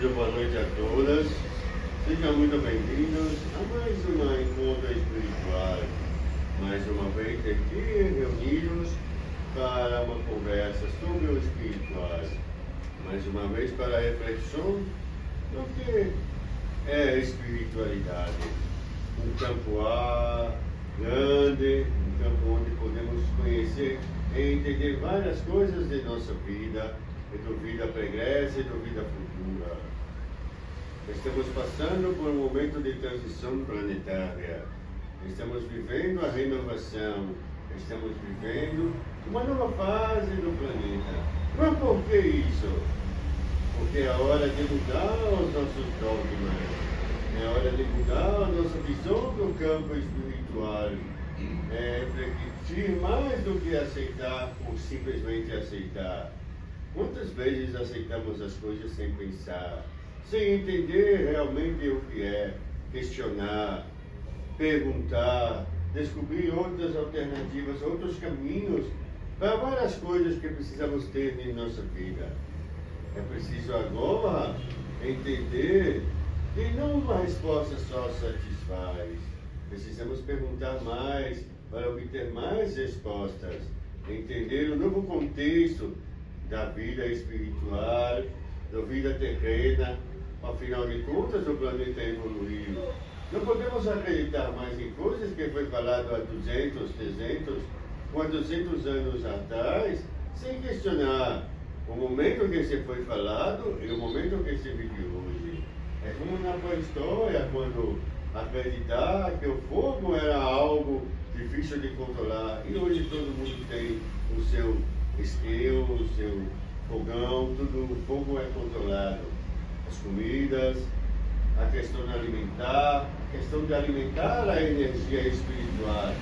Muito boa noite a todas. Sejam muito bem-vindos a mais uma encontro espiritual. Mais uma vez aqui reunidos para uma conversa sobre o espiritual. Mais uma vez para a reflexão do que é espiritualidade. Um campo grande, um campo onde podemos conhecer e entender várias coisas de nossa vida, e da vida pregressa e da vida futura. Estamos passando por um momento de transição planetária. Estamos vivendo a renovação. Estamos vivendo uma nova fase do planeta. Mas por que isso? Porque é hora de mudar os nossos dogmas. É hora de mudar a nossa visão do campo espiritual. É refletir mais do que aceitar ou simplesmente aceitar. Quantas vezes aceitamos as coisas sem pensar, sem entender realmente o que é, questionar, perguntar, descobrir outras alternativas, outros caminhos para várias coisas que precisamos ter em nossa vida. É preciso agora entender que não uma resposta só satisfaz. Precisamos perguntar mais para obter mais respostas, entender o novo contexto da vida espiritual, da vida terrena. Afinal de contas, o planeta evoluiu. Não podemos acreditar mais em coisas que foi falado há 200, 300, 400 anos atrás, sem questionar o momento que se foi falado e o momento que se vive hoje. É como na pré-história, quando acreditar que o fogo era algo difícil de controlar, e hoje todo mundo tem o seu isqueiro, o seu fogão, tudo, o fogo é controlado. As comidas, a questão de alimentar, a questão de alimentar a energia espiritual,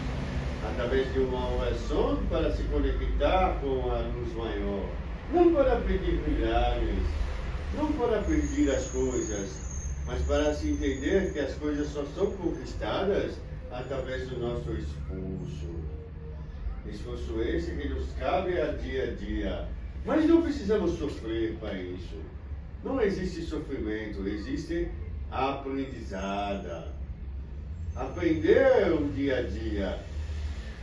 através de uma oração para se conectar com a luz maior. Não para pedir milagres, não para pedir as coisas, mas para se entender que as coisas só são conquistadas através do nosso esforço. Esforço esse que nos cabe a dia. Mas não precisamos sofrer para isso. Não existe sofrimento, existe aprendizada. Aprender o dia a dia.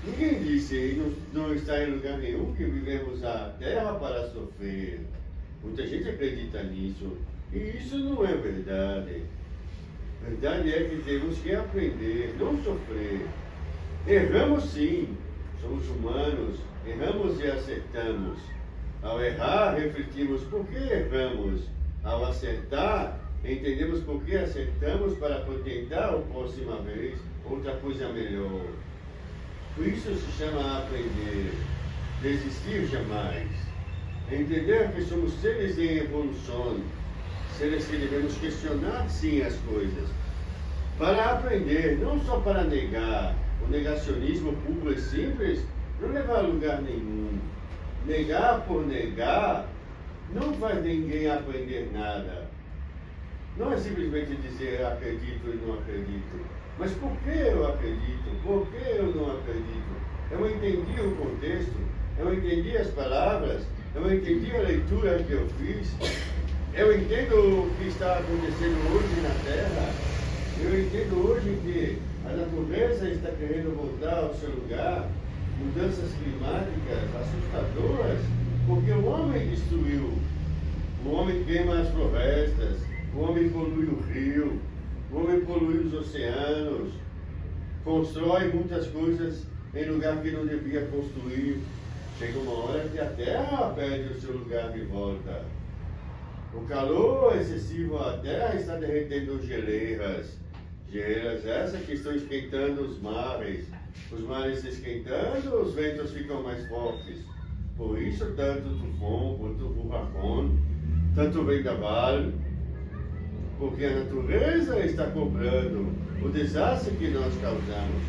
Ninguém disse, e não está em lugar nenhum, que vivemos a terra para sofrer. Muita gente acredita nisso. E isso não é verdade. Verdade é que temos que aprender, não sofrer. Erramos sim. Somos humanos, erramos e acertamos. Ao errar, refletimos por que erramos. Ao acertar, entendemos por que acertamos para tentar a próxima vez outra coisa melhor. Por isso se chama aprender. Desistir jamais. Entender que somos seres em evolução. Seres que devemos questionar sim as coisas. Para aprender, não só para negar. O negacionismo puro e simples não leva a lugar nenhum. Negar por negar não faz ninguém aprender nada. Não é simplesmente dizer acredito e não acredito. Mas por que eu acredito? Por que eu não acredito? Eu entendi o contexto, eu entendi as palavras, eu entendi a leitura que eu fiz, eu entendo o que está acontecendo hoje na Terra, eu entendo hoje que a natureza está querendo voltar ao seu lugar, mudanças climáticas assustadoras, porque o homem destruiu, o homem queima as florestas, o homem polui o rio, o homem polui os oceanos, constrói muitas coisas em lugar que não devia construir. Chega uma hora que a terra perde o seu lugar de volta. O calor excessivo à terra está derretendo geleiras. Geleiras essas que estão esquentando os mares se esquentando, os ventos ficam mais fortes. Por isso, tanto tufão quanto furacão, tanto vendaval, porque a natureza está cobrando o desastre que nós causamos.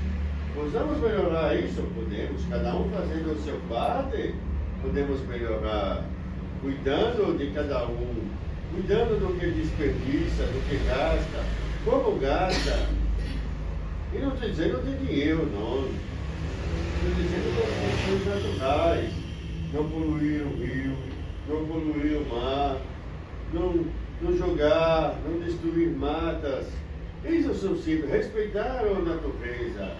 Podemos melhorar isso? Podemos, cada um fazendo o seu parte, podemos melhorar, cuidando de cada um, cuidando do que desperdiça, do que gasta, como gasta. E não estou dizendo de dinheiro, não. Estou dizendo das questões naturais. Não poluir o rio, não poluir o mar, não não jogar, não destruir matas. Isso são simples, respeitar a natureza.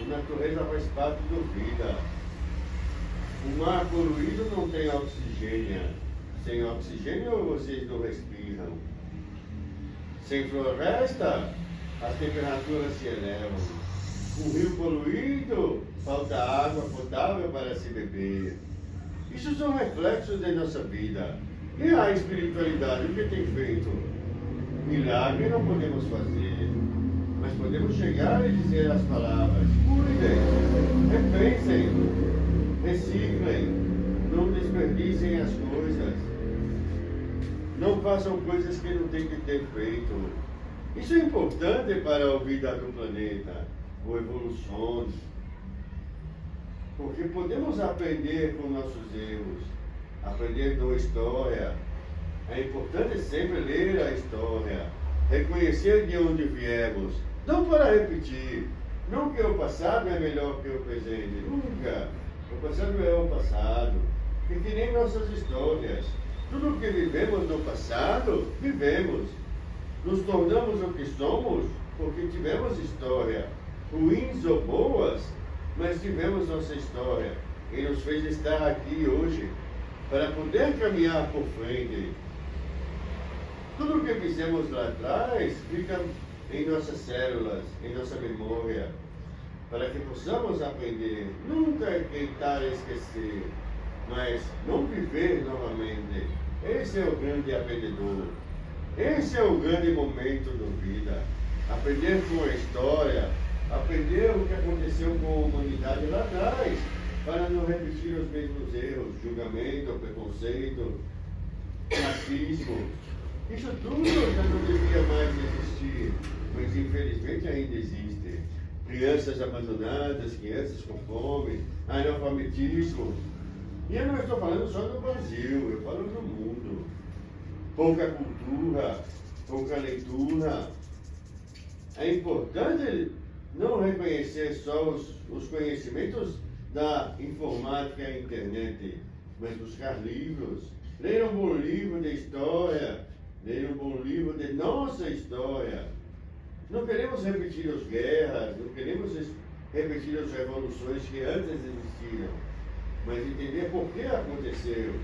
A natureza faz parte da vida. O mar poluído não tem oxigênio. Sem oxigênio vocês não respiram. Sem floresta, as temperaturas se elevam. Um rio poluído, falta água potável para se beber. Isso são reflexos da nossa vida. E a espiritualidade, o que tem feito? Milagre não podemos fazer, mas podemos chegar e dizer as palavras: cuidem, repensem, reciclem, não desperdicem as coisas, não façam coisas que não têm que ter feito. Isso é importante para a vida do planeta, a evolução, porque podemos aprender com nossos erros, aprender da história. É importante sempre ler a história, reconhecer de onde viemos, não para repetir. Não que o passado é melhor que o presente, nunca. O passado é o passado, e que nem nossas histórias. Tudo que vivemos no passado, vivemos. Nos tornamos o que somos porque tivemos história, ruins ou boas, mas tivemos nossa história e nos fez estar aqui hoje para poder caminhar por frente. Tudo o que fizemos lá atrás fica em nossas células, em nossa memória, para que possamos aprender, nunca tentar esquecer, mas não viver novamente. Esse é o grande aprendedor. Esse é o grande momento da vida. Aprender com a história, aprender o que aconteceu com a humanidade lá atrás, para não repetir os mesmos erros, julgamento, preconceito, racismo. Isso tudo já não devia mais existir, mas infelizmente ainda existe. Crianças abandonadas, crianças com fome, analfabetismo. E eu não estou falando só no Brasil, eu falo no mundo. Pouca cultura, pouca leitura. É importante não reconhecer só os conhecimentos da informática e internet, mas buscar livros. Ler um bom livro de história, ler um bom livro de nossa história. Não queremos repetir as guerras, não queremos repetir as revoluções que antes existiram, mas entender por que aconteceu,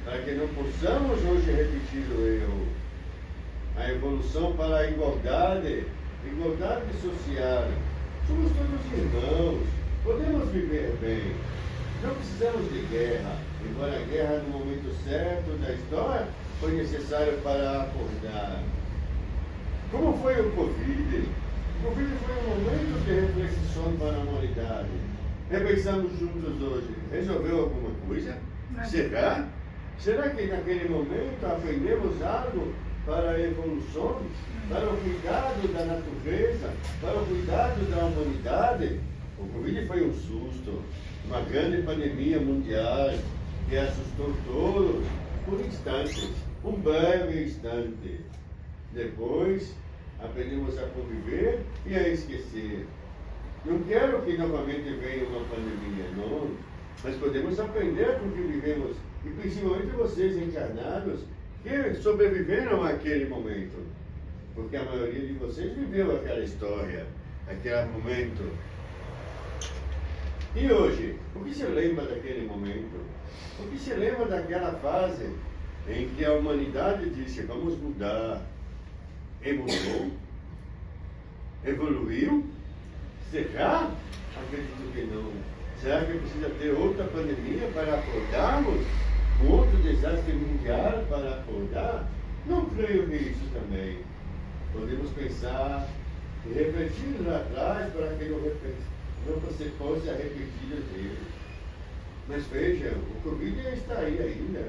para que não possamos hoje repetir o erro. A evolução para a igualdade social. Somos todos irmãos, podemos viver bem. Não precisamos de guerra, embora a guerra no momento certo da história foi necessário para acordar. Como foi o Covid? O Covid foi um momento de reflexão para a humanidade. Repensamos juntos hoje. Resolveu alguma coisa? Será? Será que naquele momento aprendemos algo para a evolução, para o cuidado da natureza, para o cuidado da humanidade? O Covid foi um susto, uma grande pandemia mundial que assustou todos por instantes, um breve instante. Depois, aprendemos a conviver e a esquecer. Não quero que novamente venha uma pandemia, não. Mas podemos aprender com o que vivemos, e principalmente vocês encarnados, que sobreviveram àquele momento. Porque a maioria de vocês viveu aquela história, aquele momento. E hoje, o que se lembra daquele momento? O que se lembra daquela fase em que a humanidade disse: vamos mudar? E mudou? Evoluiu? Será? Acredito que não. Será que precisa ter outra pandemia para acordarmos? Um outro desastre mundial para acordar? Não creio nisso também. Podemos pensar e refletir lá atrás para que não se possa repetir os erros. Mas veja, o Covid está aí ainda.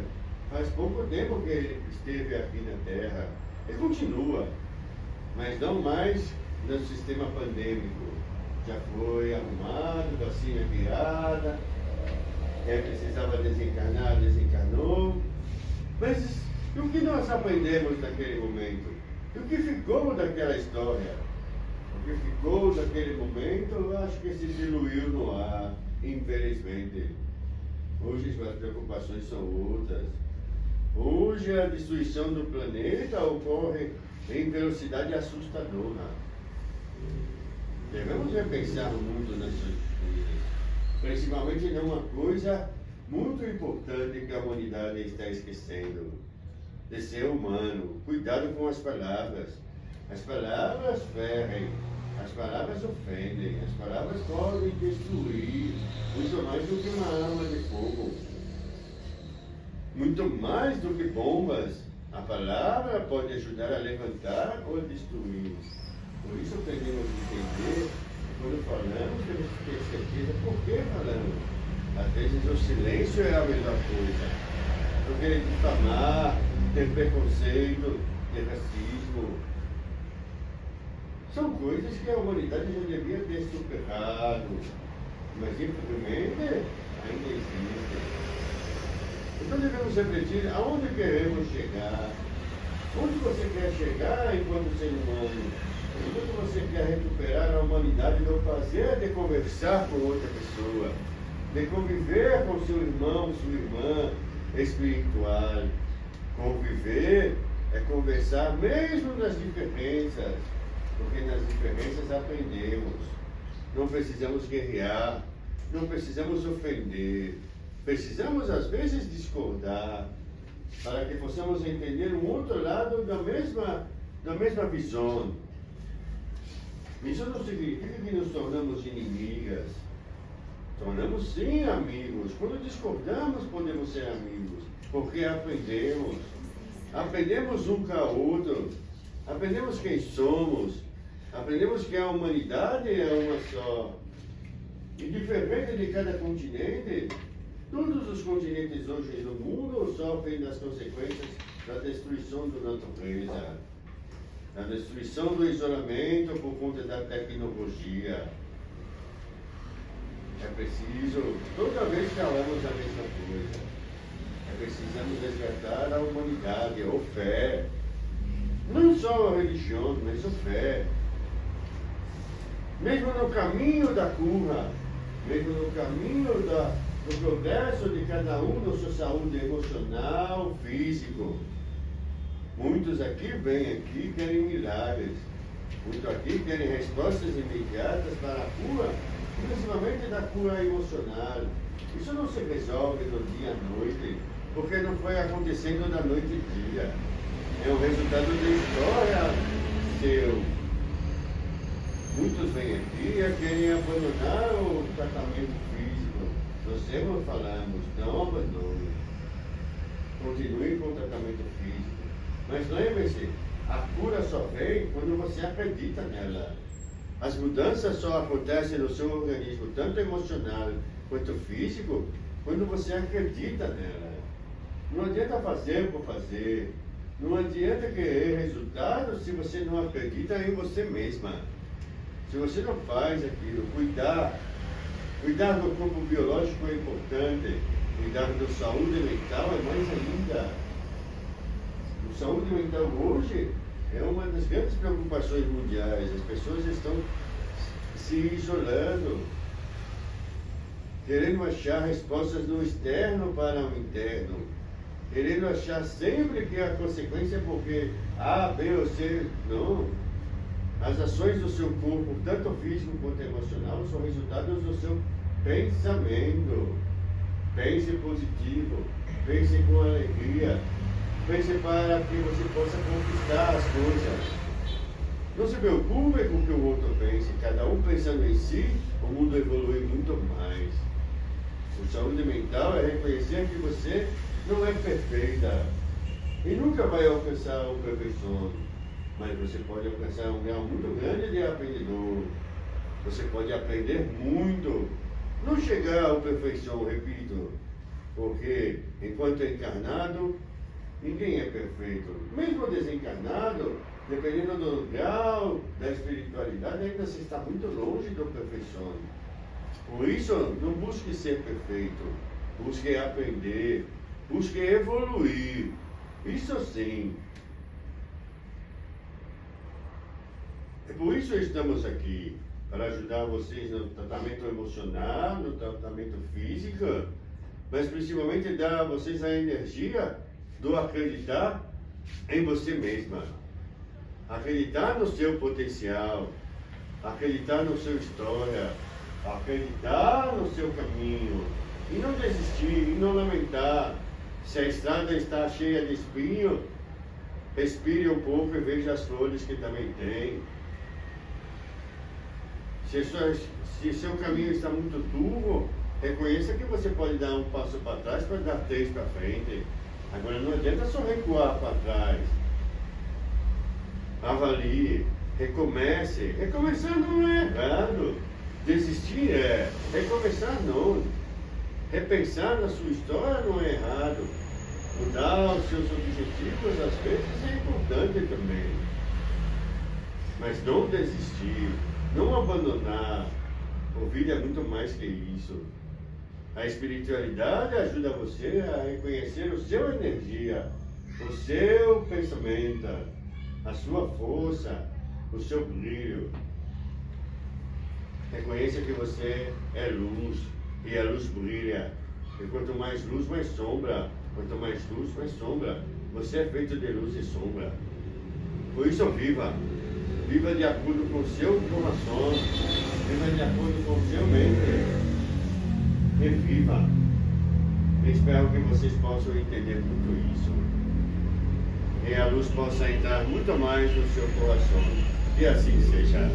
Faz pouco tempo que ele esteve aqui na Terra. E continua, mas não mais no sistema pandêmico. Já foi arrumado, vacina criada, precisava desencarnar, desencarnou. Mas o que nós aprendemos naquele momento? O que ficou daquela história? O que ficou daquele momento, eu acho que se diluiu no ar, infelizmente. Hoje as preocupações são outras. Hoje a destruição do planeta ocorre em velocidade assustadora. Devemos repensar muito nessas coisas, principalmente numa coisa muito importante que a humanidade está esquecendo, de ser humano. Cuidado com as palavras. As palavras ferem, as palavras ofendem, as palavras podem destruir, muito mais do que uma arma de fogo. Muito mais do que bombas, a palavra pode ajudar a levantar ou destruir. Por isso temos que entender, quando falamos, temos que ter certeza por que falamos. Às vezes o silêncio é a melhor coisa. Porque difamar, ter preconceito, ter racismo, são coisas que a humanidade já devia ter superado, mas infelizmente ainda existem. Então devemos refletir aonde queremos chegar. Onde você quer chegar enquanto ser humano? Enquanto você quer recuperar a humanidade no prazer de conversar com outra pessoa, de conviver com seu irmão, sua irmã espiritual. Conviver é conversar mesmo nas diferenças, porque nas diferenças aprendemos. Não precisamos guerrear, não precisamos ofender. Precisamos, às vezes, discordar, para que possamos entender um outro lado da mesma visão. Isso não significa que nos tornamos inimigas. Tornamos, sim, amigos. Quando discordamos, podemos ser amigos, porque aprendemos. Aprendemos um com o outro. Aprendemos quem somos. Aprendemos que a humanidade é uma só. E diferente de cada continente, todos os continentes hoje no mundo sofrem das consequências da destruição da natureza, da destruição do isolamento por conta da tecnologia. É preciso, toda vez falamos a mesma coisa, precisamos resgatar a humanidade, a fé. Não só a religião, mas a fé. Mesmo no caminho da cura, mesmo no caminho do progresso de cada um na sua saúde emocional, físico. Muitos aqui vêm aqui querem milagres. Muitos aqui querem respostas imediatas para a cura, principalmente da cura emocional. Isso não se resolve do dia à noite, porque não foi acontecendo da noite ao dia. É o resultado da história seu. Muitos vêm aqui e querem abandonar o tratamento físico. Nós sempre falamos, não abandone. Continue com o tratamento físico. Mas lembre-se, a cura só vem quando você acredita nela. As mudanças só acontecem no seu organismo, tanto emocional quanto físico, quando você acredita nela. Não adianta fazer por fazer. Não adianta querer resultados se você não acredita em você mesma. Se você não faz aquilo, cuidar do corpo biológico é importante, cuidar da saúde mental é mais ainda. A saúde mental hoje é uma das grandes preocupações mundiais. As pessoas estão se isolando, querendo achar respostas no externo para o interno, querendo achar sempre que a consequência é porque A, B ou C. Não. As ações do seu corpo, tanto físico quanto emocional, são resultados do seu pensamento. Pense positivo, pense com alegria, pense para que você possa conquistar as coisas. Não se preocupe com o que o outro pense, cada um pensando em si, o mundo evolui muito mais. A saúde mental é reconhecer que você não é perfeita e nunca vai alcançar a perfeição. Mas você pode alcançar um grau muito grande de aprendedor. Você pode aprender muito. Não chegar à perfeição, repito, porque enquanto encarnado, ninguém é perfeito. Mesmo desencarnado, dependendo do grau da espiritualidade, ainda se está muito longe da perfeição. Por isso, não busque ser perfeito. Busque aprender. Busque evoluir. Isso sim. É por isso que estamos aqui, para ajudar vocês no tratamento emocional, no tratamento físico, mas principalmente dar a vocês a energia do acreditar em você mesma. Acreditar no seu potencial, acreditar na sua história, acreditar no seu caminho, e não desistir, e não lamentar. Se a estrada está cheia de espinho, respire um pouco e veja as flores que também tem. Se seu caminho está muito turvo, reconheça que você pode dar um passo para trás para dar 3 para frente. Agora não adianta só recuar para trás. Avalie, recomece. Recomeçar não é errado. Desistir é. Recomeçar não. Repensar na sua história não é errado. Mudar os seus objetivos às vezes é importante também. Mas não desistir, não abandonar. A vida é muito mais que isso. A espiritualidade ajuda você a reconhecer o seu energia, o seu pensamento, a sua força, o seu brilho. Reconheça que você é luz e a luz brilha. E quanto mais luz, mais sombra. Quanto mais luz, mais sombra. Você é feito de luz e sombra. Por isso, viva. Viva de acordo com o seu coração. Viva de acordo com o seu mente. E viva. Espero que vocês possam entender muito isso. E a luz possa entrar muito mais no seu coração. E assim seja.